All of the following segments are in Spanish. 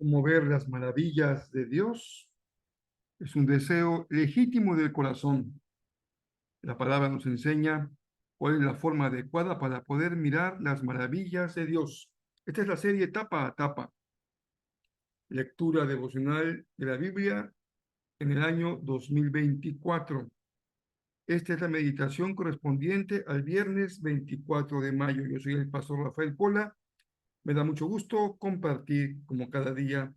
Como ver las maravillas de Dios es un deseo legítimo del corazón. La palabra nos enseña cuál es la forma adecuada para poder mirar las maravillas de Dios. Esta es la serie Tapa a Tapa, lectura devocional de la Biblia en el año 2024. Esta es la meditación correspondiente al viernes 24 de mayo. Yo soy el pastor Rafael Pola. Me da mucho gusto compartir, como cada día,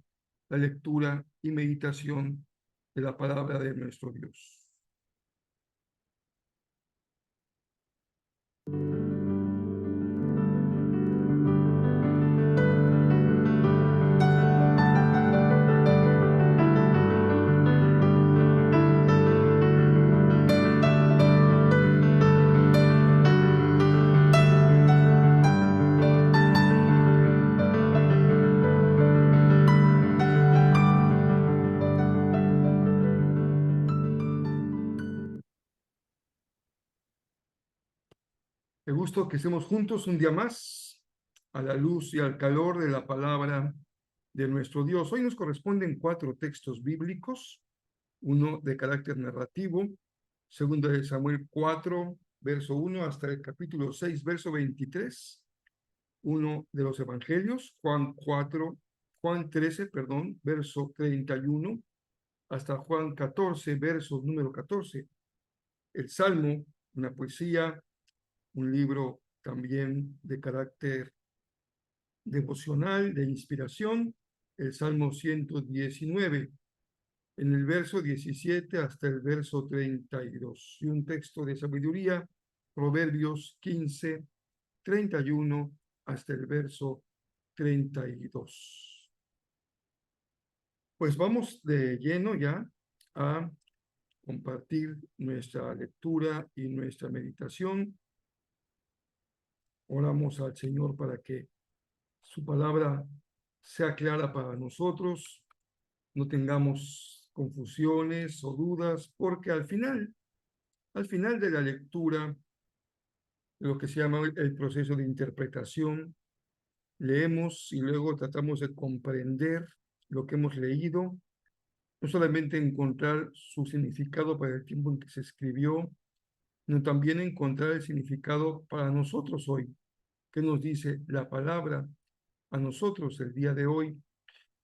la lectura y meditación de la palabra de nuestro Dios. Qué gusto que estemos juntos un día más a la luz y al calor de la palabra de nuestro Dios. Hoy nos corresponden 4 textos bíblicos, uno de carácter narrativo, segundo de Samuel 4, verso 1 hasta el capítulo 6, verso 23, uno de los evangelios, Juan 13, perdón, verso 31, hasta Juan 14, verso número 14, el Salmo, una poesía, un libro también de carácter devocional, de inspiración, el Salmo 119, en el verso 17 hasta el verso 32, y un texto de sabiduría, Proverbios 15, 31 hasta el verso 32. Pues vamos de lleno ya a compartir nuestra lectura y nuestra meditación. Oramos al Señor para que su palabra sea clara para nosotros, no tengamos confusiones o dudas, porque al final de la lectura, lo que se llama el proceso de interpretación, leemos y luego tratamos de comprender lo que hemos leído, no solamente encontrar su significado para el tiempo en que se escribió, sino también encontrar el significado para nosotros hoy. ¿Qué nos dice la palabra a nosotros el día de hoy?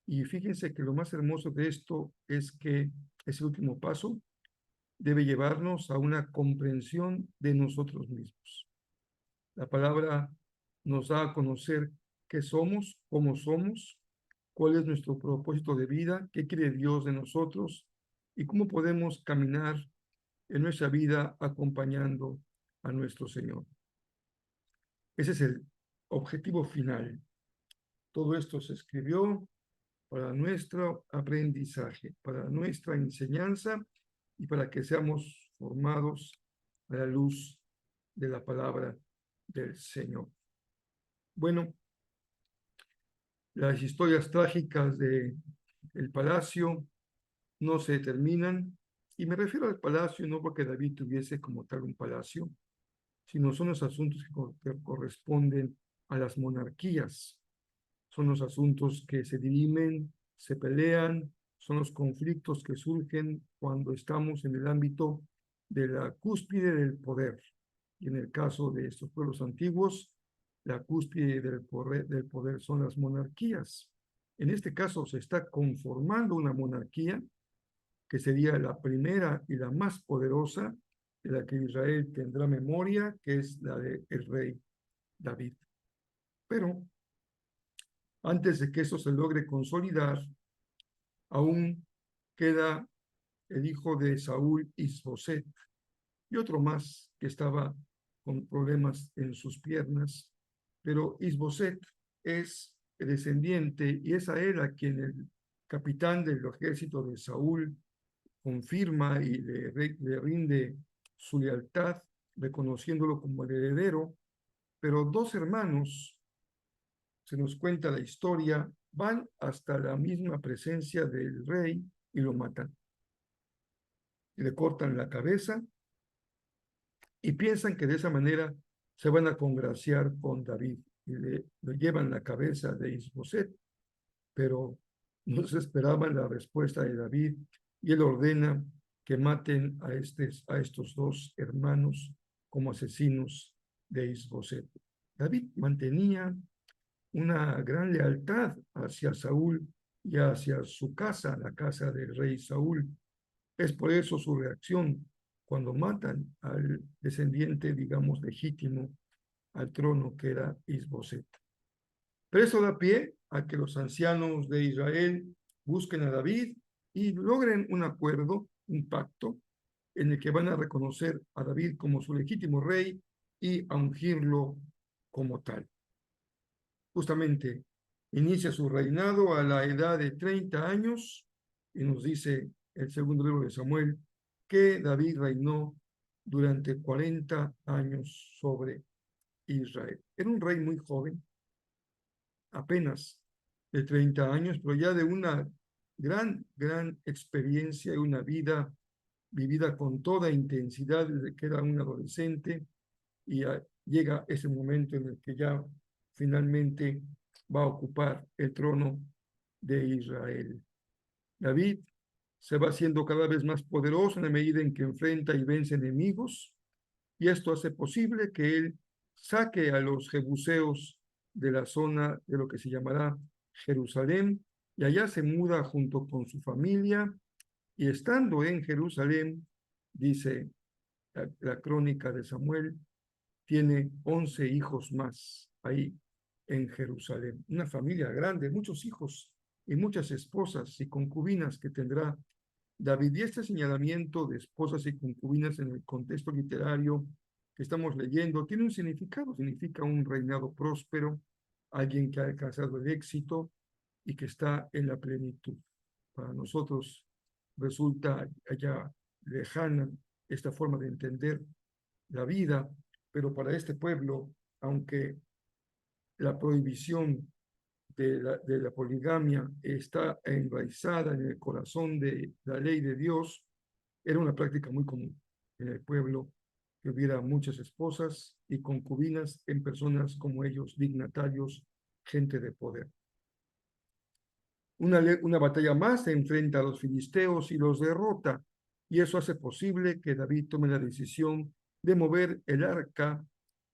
Y fíjense que lo más hermoso de esto es que ese último paso debe llevarnos a una comprensión de nosotros mismos. La palabra nos da a conocer qué somos, cómo somos, cuál es nuestro propósito de vida, qué quiere Dios de nosotros y cómo podemos caminar en nuestra vida acompañando a nuestro Señor. Ese es el objetivo final. Todo esto se escribió para nuestro aprendizaje, para nuestra enseñanza y para que seamos formados a la luz de la palabra del Señor. Bueno, las historias trágicas de el palacio no se terminan, y me refiero al palacio no porque David tuviese como tal un palacio, sino son los asuntos que corresponden a las monarquías. Son los asuntos que se dirimen, se pelean, son los conflictos que surgen cuando estamos en el ámbito de la cúspide del poder. Y en el caso de estos pueblos antiguos, la cúspide del poder son las monarquías. En este caso se está conformando una monarquía que sería la primera y la más poderosa de la que Israel tendrá memoria, que es la del rey David. Pero antes de que eso se logre consolidar, aún queda el hijo de Saúl, Isboset, y otro más que estaba con problemas en sus piernas, pero Isboset es descendiente y es a él a quien el capitán del ejército de Saúl confirma y le rinde su lealtad, reconociéndolo como el heredero, pero dos hermanos, se nos cuenta la historia, van hasta la misma presencia del rey y lo matan. Le cortan la cabeza y piensan que de esa manera se van a congraciar con David y le llevan la cabeza de Isboset, pero no se esperaban la respuesta de David y él ordena que maten a estos dos hermanos como asesinos de Isboset. David mantenía una gran lealtad hacia Saúl y hacia su casa, la casa del rey Saúl. Es por eso su reacción cuando matan al descendiente, digamos, legítimo al trono que era Isboset. Pero eso da pie a que los ancianos de Israel busquen a David y logren un acuerdo, un pacto, en el que van a reconocer a David como su legítimo rey y a ungirlo como tal. Justamente inicia su reinado a la edad de 30 años y nos dice el segundo libro de Samuel que David reinó durante 40 años sobre Israel. Era un rey muy joven, apenas de 30 años, pero ya de una gran experiencia y una vida vivida con toda intensidad desde que era un adolescente y llega ese momento en el que ya finalmente va a ocupar el trono de Israel. David se va haciendo cada vez más poderoso en la medida en que enfrenta y vence enemigos, y esto hace posible que él saque a los jebuseos de la zona de lo que se llamará Jerusalén, y allá se muda junto con su familia, y estando en Jerusalén, dice la crónica de Samuel, tiene 11 hijos más ahí en Jerusalén. Una familia grande, muchos hijos y muchas esposas y concubinas que tendrá David. Y este señalamiento de esposas y concubinas en el contexto literario que estamos leyendo tiene un significado, significa un reinado próspero, alguien que ha alcanzado el éxito y que está en la plenitud. Para nosotros resulta ya lejana esta forma de entender la vida, pero para este pueblo, aunque la prohibición de la poligamia está enraizada en el corazón de la ley de Dios, era una práctica muy común en el pueblo que hubiera muchas esposas y concubinas en personas como ellos, dignatarios, gente de poder. Una batalla más se enfrenta a los filisteos y los derrota, y eso hace posible que David tome la decisión de mover el arca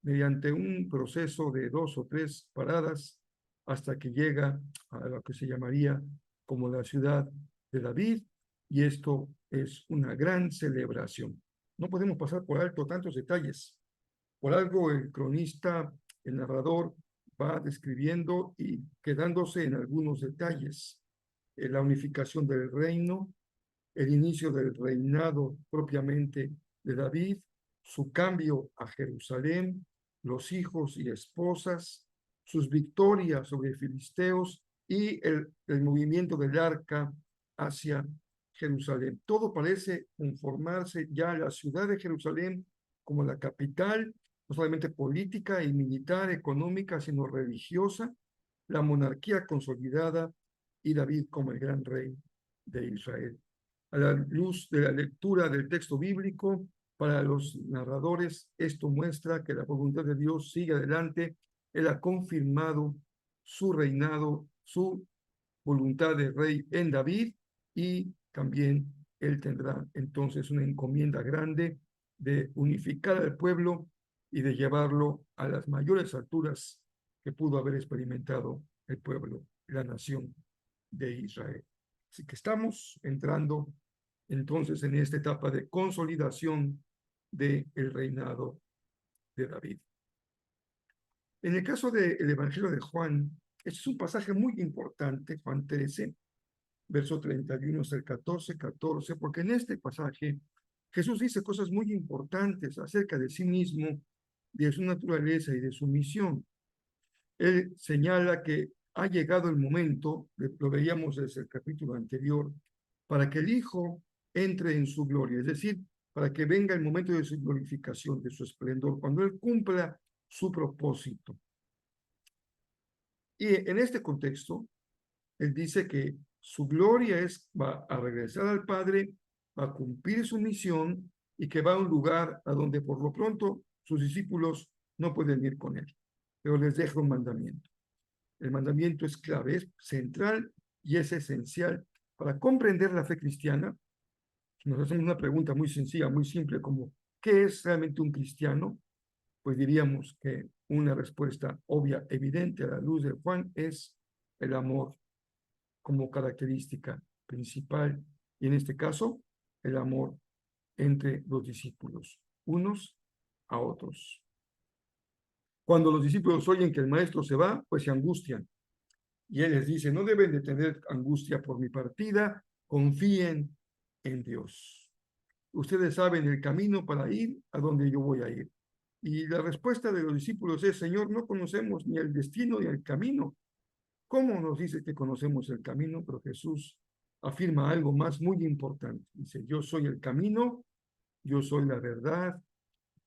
mediante un proceso de 2 o 3 paradas hasta que llega a lo que se llamaría como la ciudad de David, y esto es una gran celebración. No podemos pasar por alto tantos detalles. Por algo el cronista, el narrador, va describiendo y quedándose en algunos detalles. La unificación del reino, el inicio del reinado propiamente de David, su cambio a Jerusalén, los hijos y esposas, sus victorias sobre filisteos y el movimiento del arca hacia Jerusalén. Todo parece conformarse ya la ciudad de Jerusalén como la capital, no solamente política y militar, económica, sino religiosa, la monarquía consolidada y David como el gran rey de Israel. A la luz de la lectura del texto bíblico, para los narradores, esto muestra que la voluntad de Dios sigue adelante. Él ha confirmado su reinado, su voluntad de rey en David, y también él tendrá entonces una encomienda grande de unificar al pueblo y de llevarlo a las mayores alturas que pudo haber experimentado el pueblo, la nación de Israel. Así que estamos entrando entonces en esta etapa de consolidación del reinado de David. En el caso del Evangelio de Juan, este es un pasaje muy importante, Juan 13, verso 31 hasta el 14, porque en este pasaje Jesús dice cosas muy importantes acerca de sí mismo, de su naturaleza y de su misión. él señala que ha llegado el momento, lo veíamos desde el capítulo anterior, para que el Hijo entre en su gloria, es decir, para que venga el momento de su glorificación, de su esplendor, cuando Él cumpla su propósito. Y en este contexto, Él dice que su gloria va a regresar al Padre, va a cumplir su misión y que va a un lugar a donde por lo pronto sus discípulos no pueden ir con Él, pero les deja un mandamiento. El mandamiento es clave, es central y es esencial para comprender la fe cristiana. Si nos hacemos una pregunta muy sencilla, muy simple, como ¿qué es realmente un cristiano? Pues diríamos que una respuesta obvia, evidente a la luz de Juan es el amor como característica principal y en este caso el amor entre los discípulos, unos a otros. Cuando los discípulos oyen que el maestro se va, pues se angustian. Y él les dice, no deben de tener angustia por mi partida, confíen en Dios. Ustedes saben el camino para ir a donde yo voy a ir. Y la respuesta de los discípulos es, Señor, no conocemos ni el destino ni el camino. ¿Cómo nos dice que conocemos el camino? Pero Jesús afirma algo más muy importante. Dice, yo soy el camino, yo soy la verdad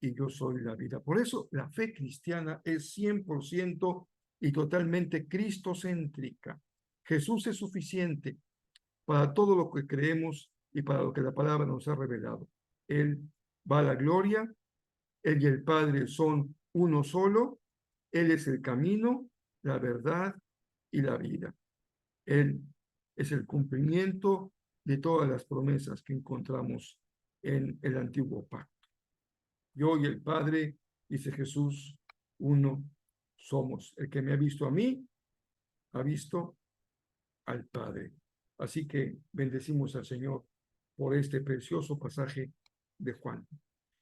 y yo soy la vida. Por eso la fe cristiana es 100% y totalmente cristocéntrica. Jesús es suficiente para todo lo que creemos y para lo que la palabra nos ha revelado. Él va a la gloria, Él y el Padre son uno solo, Él es el camino, la verdad y la vida. Él es el cumplimiento de todas las promesas que encontramos en el antiguo pacto. Yo y el Padre, dice Jesús, uno somos. El que me ha visto a mí, ha visto al Padre. Así que bendecimos al Señor por este precioso pasaje de Juan.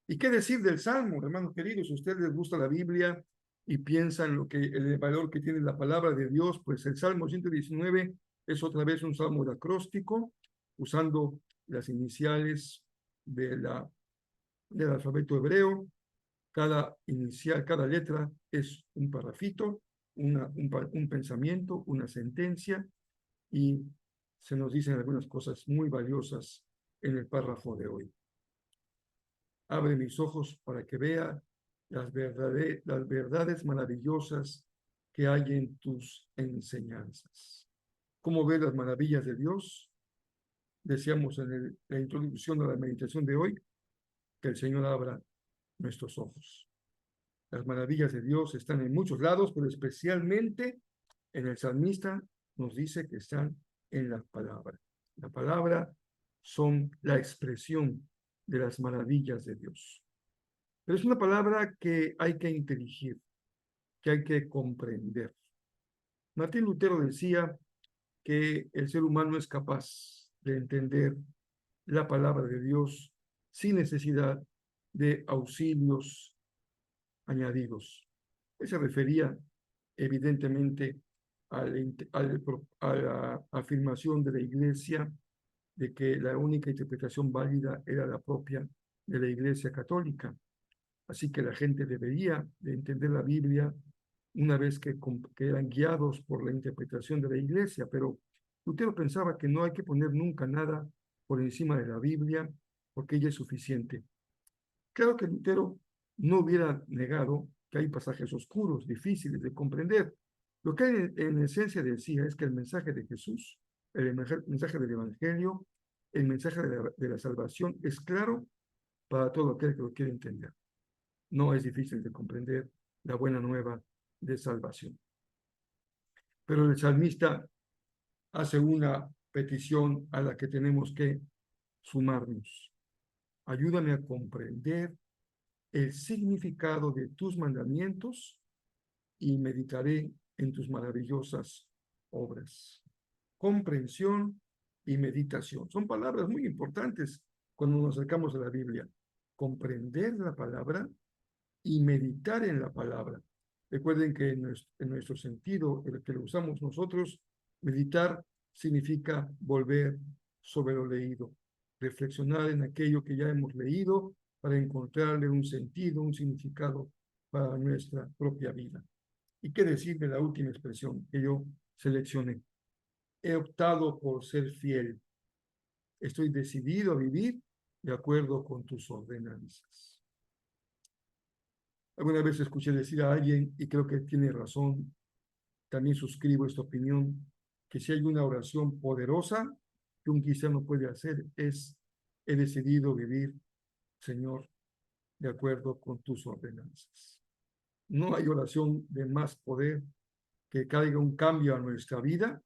¿Y qué decir del Salmo, hermanos queridos? Si a ustedes les gusta la Biblia y piensan el valor que tiene la palabra de Dios, pues el Salmo 119 es otra vez un salmo de acróstico, usando las iniciales del alfabeto hebreo. Cada inicial, cada letra es un parrafito, un pensamiento, una sentencia, y se nos dicen algunas cosas muy valiosas en el párrafo de hoy. Abre mis ojos para que vea las verdades maravillosas que hay en tus enseñanzas. ¿Cómo ves las maravillas de Dios? Deseamos en la introducción de la meditación de hoy que el Señor abra nuestros ojos. Las maravillas de Dios están en muchos lados, pero especialmente en el salmista nos dice que están en la palabra. La palabra son la expresión de las maravillas de Dios. Pero es una palabra que hay que inteligir, que hay que comprender. Martín Lutero decía que el ser humano es capaz de entender la palabra de Dios sin necesidad de auxilios añadidos. Él se refería evidentemente a la afirmación de la Iglesia de que la única interpretación válida era la propia de la Iglesia católica. Así que la gente debería de entender la Biblia una vez que eran guiados por la interpretación de la Iglesia, pero Lutero pensaba que no hay que poner nunca nada por encima de la Biblia porque ella es suficiente. Claro que Lutero no hubiera negado que hay pasajes oscuros, difíciles de comprender. Lo que en esencia decía es que el mensaje de Jesús, el mensaje del Evangelio, el mensaje de la salvación es claro para todo aquel que lo quiere entender. No es difícil de comprender la buena nueva de salvación. Pero el salmista hace una petición a la que tenemos que sumarnos. Ayúdame a comprender el significado de tus mandamientos y meditaré en tus maravillosas obras. Comprensión y meditación. Son palabras muy importantes cuando nos acercamos a la Biblia. Comprender la palabra y meditar en la palabra. Recuerden que en nuestro sentido, el que lo usamos nosotros, meditar significa volver sobre lo leído, reflexionar en aquello que ya hemos leído para encontrarle un sentido, un significado para nuestra propia vida. ¿Y qué decir de la última expresión que yo seleccioné? He optado por ser fiel. Estoy decidido a vivir de acuerdo con tus ordenanzas. Alguna vez escuché decir a alguien, y creo que tiene razón, también suscribo esta opinión, que si hay una oración poderosa que un cristiano puede hacer es, he decidido vivir, Señor, de acuerdo con tus ordenanzas. No hay oración de más poder que caiga un cambio a nuestra vida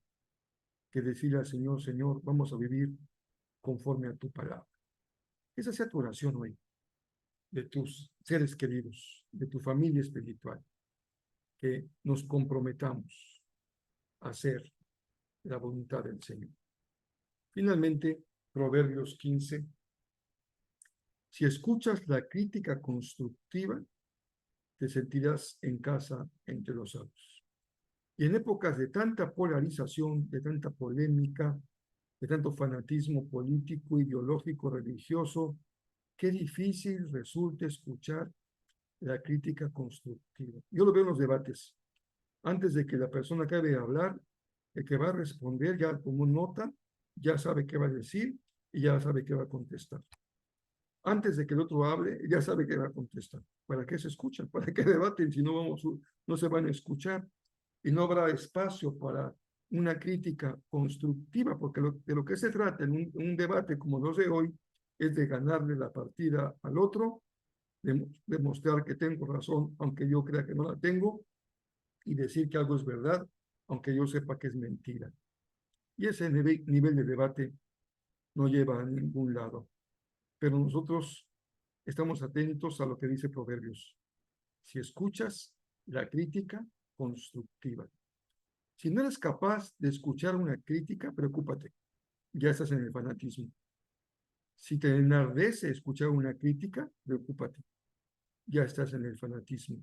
que decirle al Señor, Señor, vamos a vivir conforme a tu palabra. Esa sea tu oración hoy, de tus seres queridos, de tu familia espiritual, que nos comprometamos a hacer la voluntad del Señor. Finalmente, Proverbios 15. Si escuchas la crítica constructiva, te sentirás en casa entre los sabios. Y en épocas de tanta polarización, de tanta polémica, de tanto fanatismo político, ideológico, religioso, qué difícil resulta escuchar la crítica constructiva. Yo lo veo en los debates. Antes de que la persona acabe de hablar, el que va a responder ya como nota, ya sabe qué va a decir y ya sabe qué va a contestar. Antes de que el otro hable, ya sabe qué va a contestar. ¿Para qué se escuchan? ¿Para qué debaten si no se van a escuchar? Y no habrá espacio para una crítica constructiva, porque de lo que se trata en un debate como los de hoy es de ganarle la partida al otro, demostrar que tengo razón, aunque yo crea que no la tengo, y decir que algo es verdad, aunque yo sepa que es mentira. Y ese nivel de debate no lleva a ningún lado. Pero nosotros estamos atentos a lo que dice Proverbios. Si escuchas la crítica constructiva. Si no eres capaz de escuchar una crítica, preocúpate. Ya estás en el fanatismo. Si te enardece escuchar una crítica, preocúpate. Ya estás en el fanatismo.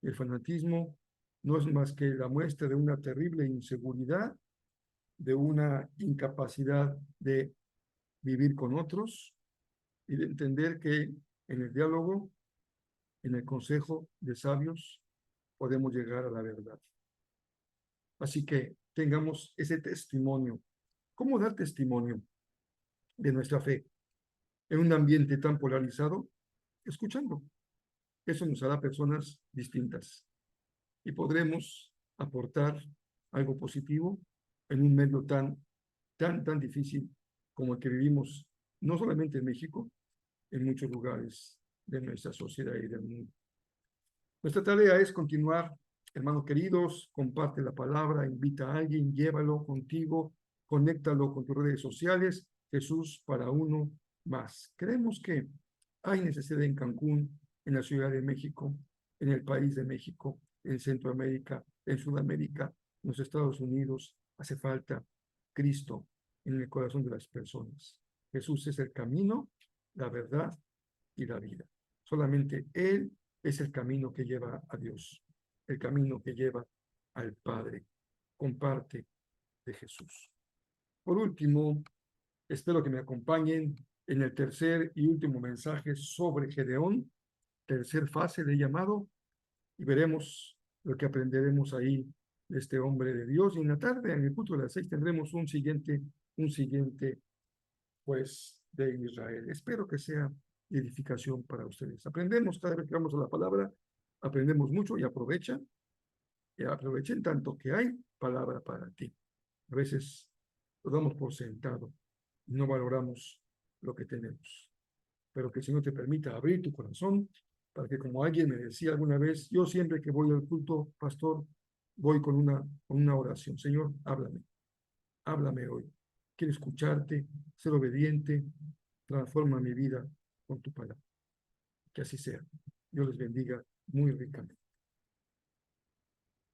El fanatismo no es más que la muestra de una terrible inseguridad, de una incapacidad de vivir con otros y de entender que en el diálogo, en el consejo de sabios, podemos llegar a la verdad. Así que tengamos ese testimonio. ¿Cómo dar testimonio de nuestra fe en un ambiente tan polarizado? Escuchando. Eso nos hará personas distintas y podremos aportar algo positivo en un medio tan difícil como el que vivimos, no solamente en México, en muchos lugares de nuestra sociedad y del mundo. Nuestra tarea es continuar, hermanos queridos, comparte la palabra, invita a alguien, llévalo contigo, conéctalo con tus redes sociales. Jesús para uno más. Creemos que hay necesidad en Cancún, en la Ciudad de México, en el país de México, en Centroamérica, en Sudamérica, en los Estados Unidos. Hace falta Cristo en el corazón de las personas. Jesús es el camino, la verdad y la vida. Solamente Él es el camino que lleva a Dios, el camino que lleva al Padre. Comparte de Jesús. Por último, espero que me acompañen en el tercer y último mensaje sobre Gedeón, tercer fase de llamado, y veremos lo que aprenderemos ahí de este hombre de Dios. Y en la tarde, en el punto de las 6, tendremos un siguiente, pues, de Israel. Espero que sea edificación para ustedes. Aprendemos cada vez que vamos a la palabra, aprendemos mucho y aprovechen tanto que hay palabra para ti. A veces lo damos por sentado y no valoramos lo que tenemos. Pero que el Señor te permita abrir tu corazón para que, como alguien me decía alguna vez, yo siempre que voy al culto, pastor, voy con una oración. Señor, háblame hoy. Quiero escucharte, ser obediente, transforma mi vida con tu palabra. Que así sea. Dios les bendiga muy ricamente.